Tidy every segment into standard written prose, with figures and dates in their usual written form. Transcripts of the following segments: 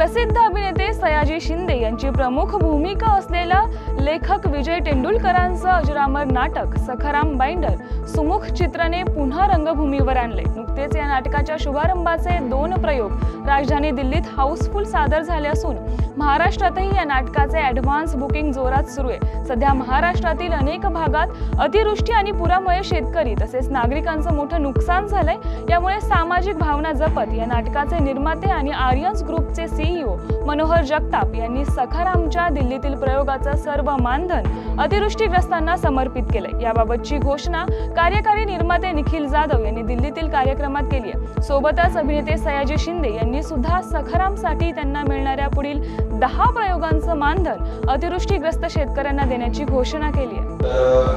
प्रसिद्ध अभिनेते सयाजी शिंदे यांची प्रमुख भूमिका असलेला लेखक विजय तेंडुलकरांचं अजरामर नाटक सखाराम बाइंडर सुमुख चित्रने पुन्हा रंगभूमीवर आणले। नुकतेच या नाटकाच्या शुभारंभाचे 2 प्रयोग राजधानी दिल्लीत हाऊसफुल सादर झाले असून महाराष्ट्रातही या नाटकाचे ॲडव्हान्स बुकिंग जोरात सुरू आहे। सध्या महाराष्ट्रातील अनेक भागात अतिवृष्टी आणि पुरामुळे शेतकरी तसेच नागरिकांचं मोठं नुकसान झालंय। यामुळे सामाजिक भावना जपत या नाटकाचे निर्माते आणि आर्यन्स ग्रुपचे CEO मनोहर जगताप यांनी सखारामच्या दिल्लीतील प्रयोगाचं सर्व मानधन अतिवृष्टीग्रस्तांना समर्पित केले। याबाबतची घोषणा कार्यकारी निर्माते निखिल जाधव यांनी दिल्लीतील कार्यक्रमात केली आहे। सोबतच अभिनेते सयाजी शिंदे यांनी सुद्धा सखारामसाठी त्यांना मिळणाऱ्या पुढील 10 प्रयोगांचं मानधन अतिवृष्टीग्रस्त शेतकऱ्यांना देण्याची घोषणा केली आहे।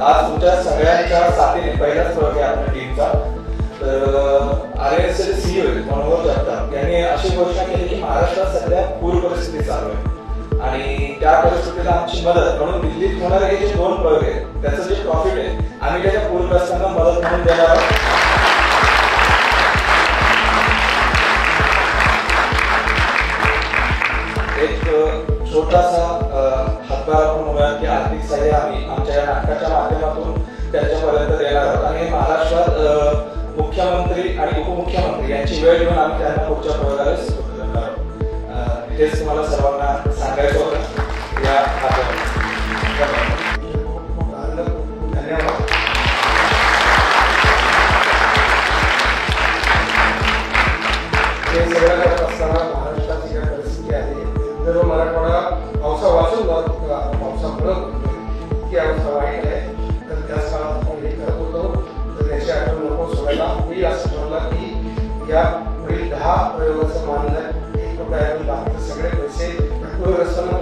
आज तुमच्या सगळ्यांच्या साथीने पहिलाच प्रयोग आहे आपल्या टीमचा। आर्यन्सचे CEO मनोहर जगताप यांनी अशी घोषणा केली की महाराष्ट्रात सध्या पूर परिस्थिती चालू आहे आणि त्या परिस्थितीला आमची मदत म्हणून दिल्लीत होणारे हे जे 2 प्रयोग आहेत त्याचं जे प्रॉफिट आहे आम्ही त्याच्या पूरग्रस्तांना मदत म्हणून देणार आहोत। एक छोटासा हातभार आपण म्हणूया की आर्थिक सहाय्य आम्ही आमच्या या नाटकाच्या माध्यमातून त्यांच्यापर्यंत देणार आहोत आणि महाराष्ट्रात मुख्यमंत्री आणि उपमुख्यमंत्री यांची वेळ घेऊन आम्ही त्यांना पुढच्या प्रयोगाला सुरुवात करणार आहोत। हेच तुम्हाला सर्वांना सांगायचं होतं या धन्यवाद। हे सगळं करत असताना महाराष्ट्राची जी परिस्थिती आहे जर मराठवाडा पावसा वाचून पावसामुळे इतकी अवस्था वाईट आहे तर त्याच काळात आपण हे करत होतो तर त्याची आठवण नको सोडायला मी असं ठरवलं की या पुढील 10 प्रयोगाचं मानधन 1 रुपयातून बाकीचे सगळे पैसे पूरग्रस्तांना